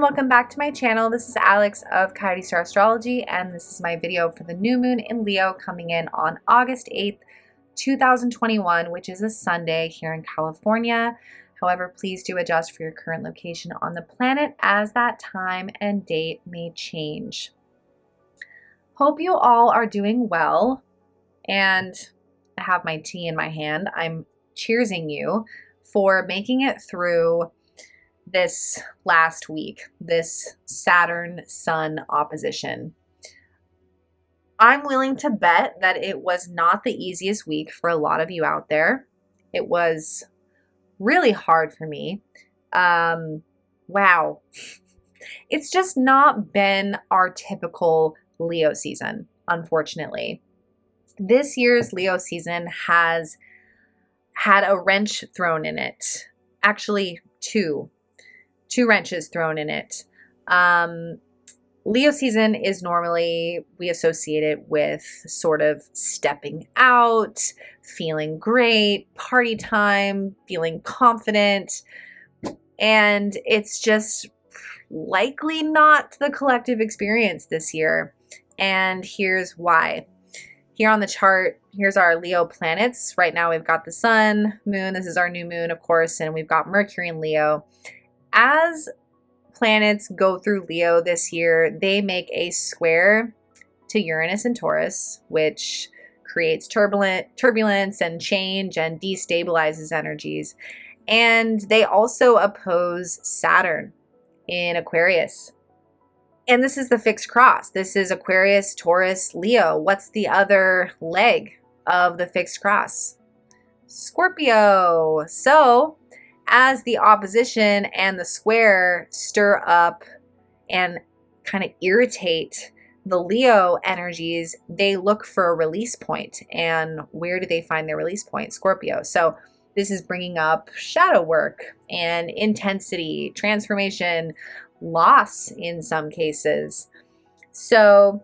welcome back to my channel. This is Alex of Coyote Star Astrology, and this is my video for the new moon in Leo coming in on August 8th, 2021, which is a Sunday here in California. However, please do adjust for your current location on the planet as that time and date may change. Hope you all are doing well, and I have my tea in my hand. I'm cheersing you for making it through this last week, this Saturn Sun opposition. I'm willing to bet that it was not the easiest week for a lot of you out there. It was really hard for me. Wow. It's just not been our typical Leo season, unfortunately. This year's Leo season has had a wrench thrown in it. Actually, two wrenches thrown in it. Leo season is normally, we associate it with sort of stepping out, feeling great, party time, feeling confident, and it's just likely not the collective experience this year. And here's why. Here on the chart, here's our Leo planets. Right now we've got the sun, moon, this is our new moon, of course, and we've got Mercury in Leo. As planets go through Leo this year, they make a square to Uranus and Taurus, which creates turbulence and change and destabilizes energies. And they also oppose Saturn in Aquarius. And this is the fixed cross. This is Aquarius, Taurus, Leo. What's the other leg of the fixed cross? Scorpio. So as the opposition and the square stir up and kind of irritate the Leo energies, they look for a release point. And where do they find their release point? Scorpio. So this is bringing up shadow work and intensity, transformation, loss in some cases. So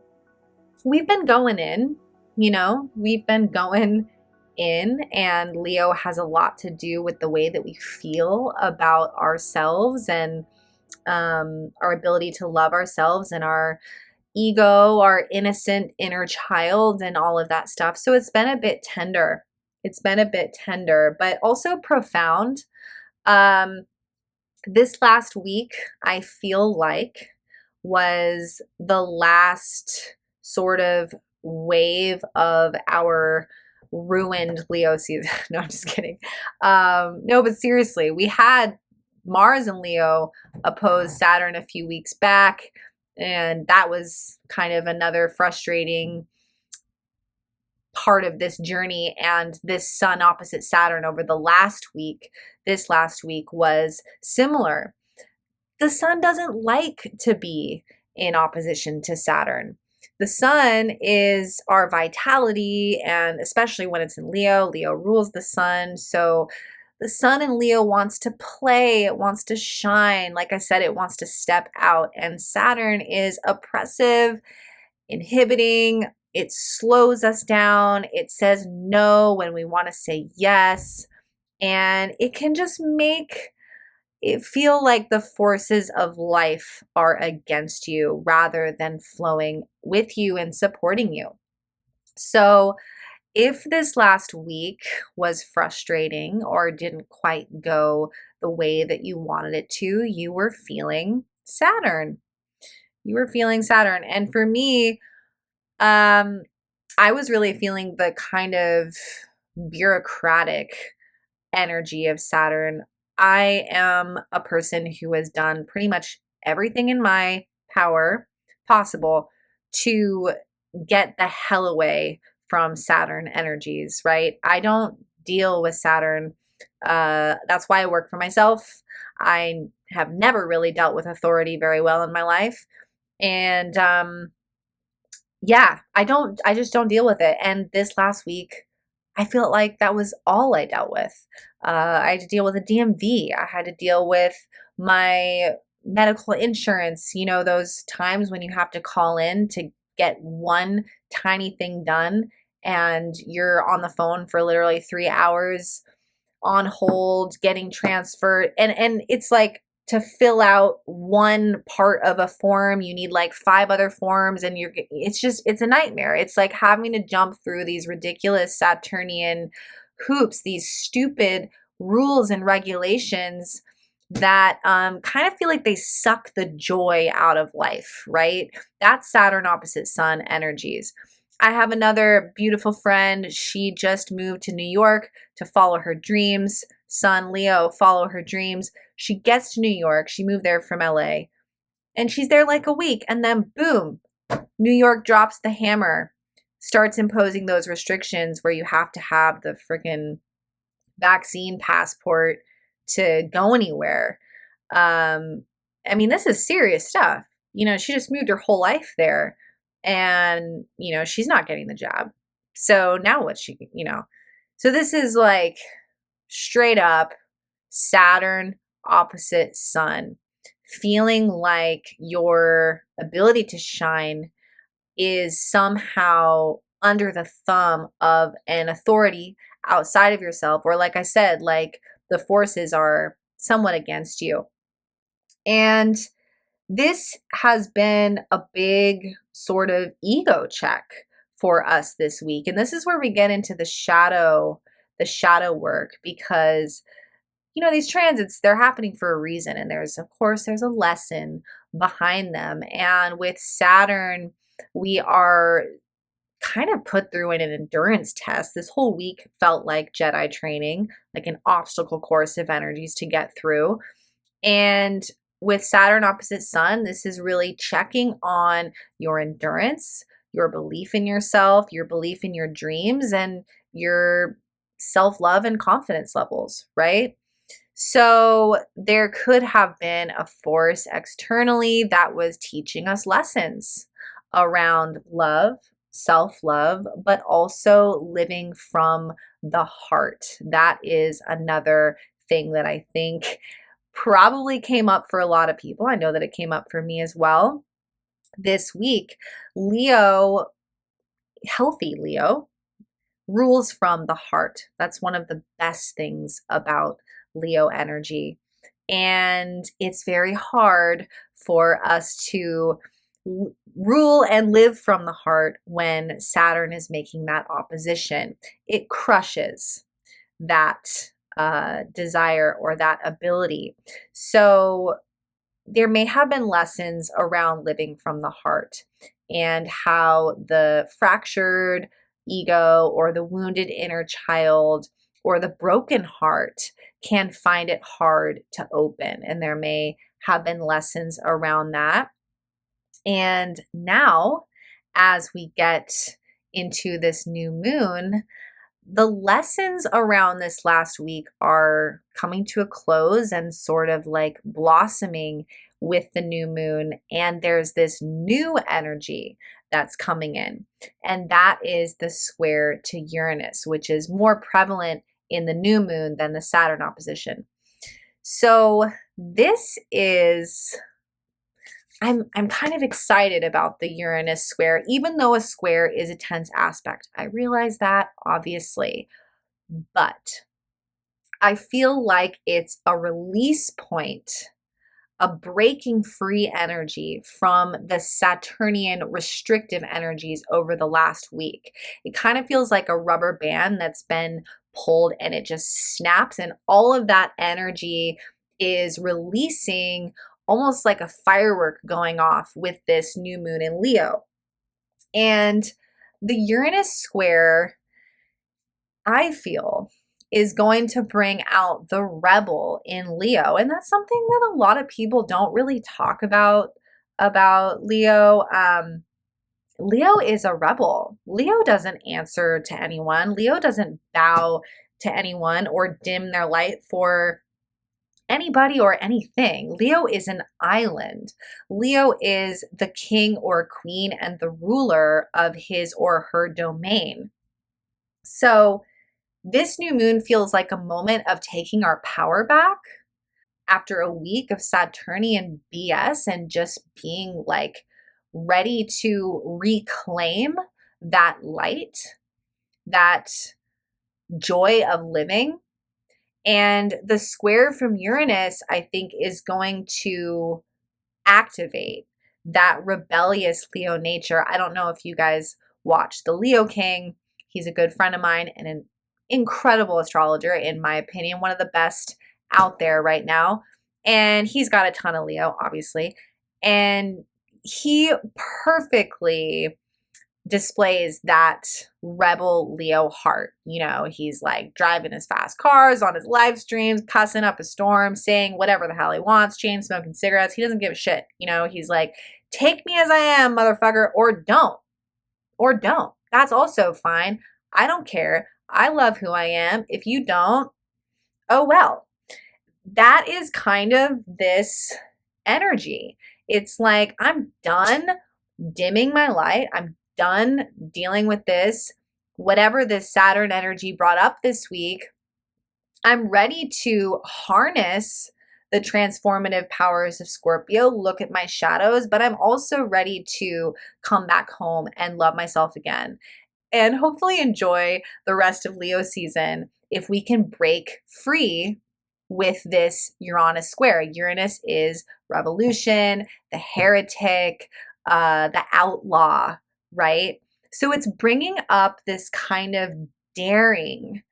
we've been going in, we've been going in, and Leo has a lot to do with the way that we feel about ourselves and our ability to love ourselves and our ego, our innocent inner child, and all of that stuff. So it's been a bit tender. It's been a bit tender, but also profound. This last week, I feel like, was the last sort of wave of our ruined Leo season. No, I'm just kidding. No, but seriously, we had Mars and Leo oppose Saturn a few weeks back, and that was kind of another frustrating part of this journey. And this Sun opposite Saturn over this last week was similar. The Sun doesn't like to be in opposition to Saturn. The sun is our vitality, and especially when it's in Leo, Leo rules the sun. So the sun in Leo wants to play, it wants to shine. Like I said, it wants to step out. And Saturn is oppressive, inhibiting, it slows us down, it says no when we want to say yes, and it can just make it feel like the forces of life are against you rather than flowing with you and supporting you. So if this last week was frustrating or didn't quite go the way that you wanted it to, you were feeling Saturn. You were feeling Saturn. And for me, I was really feeling the kind of bureaucratic energy of Saturn. I am a person who has done pretty much everything in my power possible to get the hell away from Saturn energies, right? I don't deal with Saturn. That's why I work for myself. I have never really dealt with authority very well in my life. And yeah, I just don't deal with it. And this last week, I feel like that was all I dealt with. I had to deal with a DMV. I had to deal with my medical insurance, those times when you have to call in to get one tiny thing done and you're on the phone for literally 3 hours on hold, getting transferred. And it's like to fill out one part of a form, you need like 5 other forms, and it's a nightmare. It's like having to jump through these ridiculous Saturnian hoops, these stupid rules and regulations that kind of feel like they suck the joy out of life, right? That's Saturn opposite Sun energies. I have another beautiful friend. She just moved to New York to follow her dreams. Sun Leo, follow her dreams. She gets to New York. She moved there from LA, and she's there like a week, and then boom, New York drops the hammer, starts imposing those restrictions where you have to have the freaking vaccine passport to go anywhere. I mean, this is serious stuff. She just moved her whole life there, and, she's not getting the job. So now what so this is like straight up Saturn opposite Sun, feeling like your ability to shine is somehow under the thumb of an authority outside of yourself, or like I said, like the forces are somewhat against you. And this has been a big sort of ego check for us this week. And this is where we get into the shadow work, because these transits, they're happening for a reason, and there's a lesson behind them. And with Saturn, we are kind of put through an endurance test. This whole week felt like Jedi training, like an obstacle course of energies to get through. And with Saturn opposite Sun, this is really checking on your endurance, your belief in yourself, your belief in your dreams, and your self-love and confidence levels, right? So there could have been a force externally that was teaching us lessons around love, self-love, but also living from the heart. That is another thing that I think probably came up for a lot of people. I know that it came up for me as well this week. Leo, healthy Leo, rules from the heart. That's one of the best things about Leo energy. And it's very hard for us to rule and live from the heart when Saturn is making that opposition. It crushes that desire or that ability. So there may have been lessons around living from the heart, and how the fractured ego or the wounded inner child or the broken heart can find it hard to open. And there may have been lessons around that. And now, as we get into this new moon, the lessons around this last week are coming to a close and sort of like blossoming with the new moon. And there's this new energy that's coming in, and that is the square to Uranus, which is more prevalent in the new moon than the Saturn opposition. So this is, I'm kind of excited about the Uranus square, even though a square is a tense aspect. I realize that, obviously, but I feel like it's a release point, a breaking free energy from the Saturnian restrictive energies over the last week. It kind of feels like a rubber band that's been pulled and it just snaps, and all of that energy is releasing, almost like a firework going off with this new moon in Leo. And the Uranus square, I feel, is going to bring out the rebel in Leo. And that's something that a lot of people don't really talk about Leo. Leo is a rebel. Leo doesn't answer to anyone. Leo doesn't bow to anyone or dim their light for anybody or anything. Leo is an island. Leo is the king or queen and the ruler of his or her domain. So this new moon feels like a moment of taking our power back after a week of Saturnian BS, and just being like ready to reclaim that light, that joy of living, And the square from Uranus, I think, is going to activate that rebellious Leo nature. I don't know if you guys watch The Leo King. He's a good friend of mine and an incredible astrologer, in my opinion, one of the best out there right now. And he's got a ton of Leo, obviously. And he perfectly displays that rebel Leo heart. You know, he's like driving his fast cars on his live streams, cussing up a storm, saying whatever the hell he wants, chain smoking cigarettes. He doesn't give a shit. You know, he's like, take me as I am, motherfucker, or don't. Or don't. That's also fine. I don't care. I love who I am. If you don't, oh well. That is kind of this energy. It's like, I'm done dimming my light. I'm done dealing with this. Whatever this Saturn energy brought up this week, I'm ready to harness the transformative powers of Scorpio, look at my shadows, but I'm also ready to come back home and love myself again and hopefully enjoy the rest of Leo season if we can break free with this Uranus square. Uranus is revolution, the heretic, the outlaw, right? So it's bringing up this kind of daring,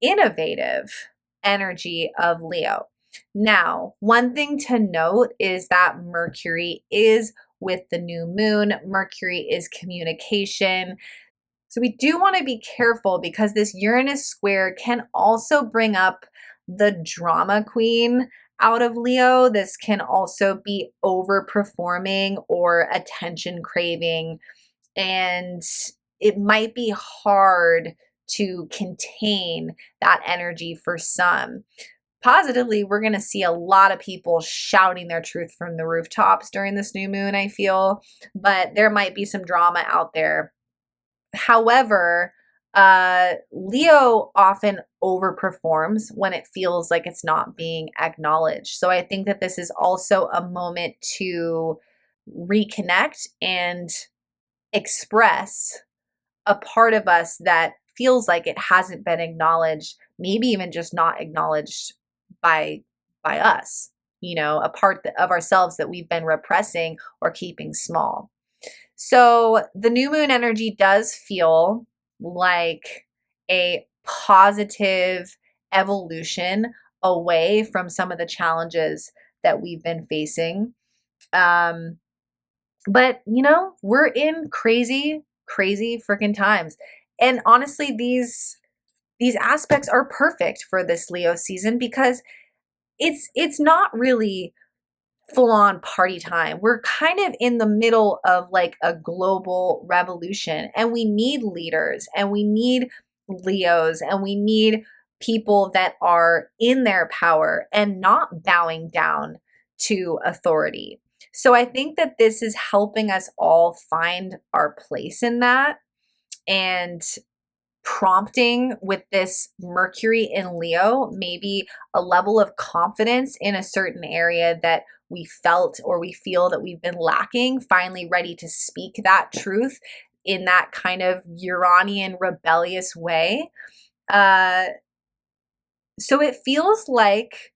innovative energy of Leo. Now, one thing to note is that Mercury is with the new moon. Mercury is communication. So we do want to be careful because this Uranus square can also bring up the drama queen out of Leo. This can also be overperforming or attention craving, and it might be hard to contain that energy for some. Positively, we're going to see a lot of people shouting their truth from the rooftops during this new moon, I feel, but there might be some drama out there. However, Leo often overperforms when it feels like it's not being acknowledged. So I think that this is also a moment to reconnect and express a part of us that feels like it hasn't been acknowledged, maybe even just not acknowledged by us, you know, a part of ourselves that we've been repressing or keeping small. So the new moon energy does feel like a positive evolution away from some of the challenges that we've been facing. But you know, we're in crazy, crazy freaking times. And honestly, these aspects are perfect for this Leo season because it's not really full on party time. We're kind of in the middle of like a global revolution, and we need leaders and we need Leos and we need people that are in their power and not bowing down to authority. So I think that this is helping us all find our place in that, and prompting with this Mercury in Leo, maybe a level of confidence in a certain area that we felt or we feel that we've been lacking, finally ready to speak that truth in that kind of Uranian rebellious way. So it feels like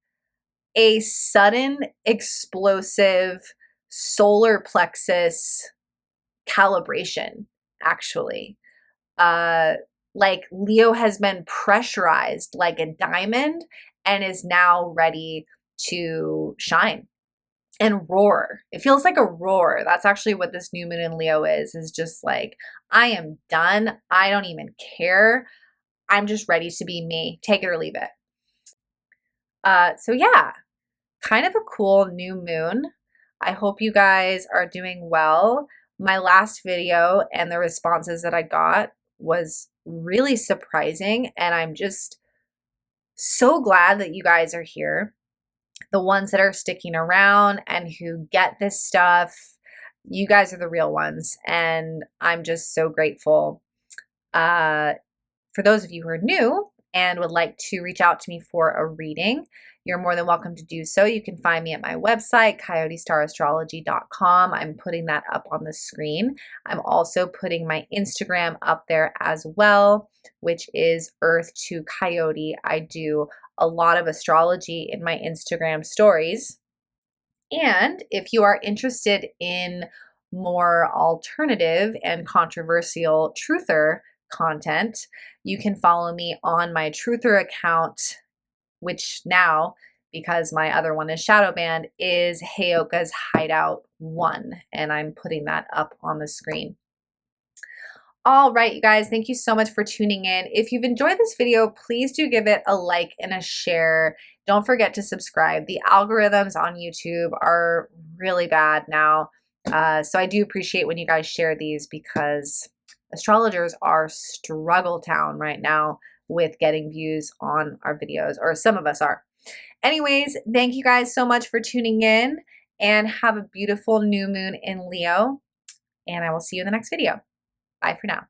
a sudden explosive solar plexus calibration, actually. Like Leo has been pressurized like a diamond and is now ready to shine and roar. It feels like a roar. That's actually what this new moon in Leo is just like, I am done. I don't even care. I'm just ready to be me. Take it or leave it. So yeah, kind of a cool new moon. I hope you guys are doing well. My last video and the responses that I got was really surprising, and I'm just so glad that you guys are here. The ones that are sticking around and who get this stuff, you guys are the real ones, and I'm just so grateful. For those of you who are new and would like to reach out to me for a reading, you're more than welcome to do so. You can find me at my website, coyotestarastrology.com. I'm putting that up on the screen. I'm also putting my Instagram up there as well, which is Earth to Coyote. I do a lot of astrology in my Instagram stories. And if you are interested in more alternative and controversial truther content, you can follow me on my truther account, which now, because my other one is shadow banned, is Heyoka's Hideout 1. And I'm putting that up on the screen. All right, you guys, thank you so much for tuning in. If you've enjoyed this video, please do give it a like and a share. Don't forget to subscribe. The algorithms on YouTube are really bad now. So I do appreciate when you guys share these because astrologers are struggle town right now with getting views on our videos, or some of us are. Anyways, thank you guys so much for tuning in and have a beautiful new moon in Leo. And I will see you in the next video. Bye for now.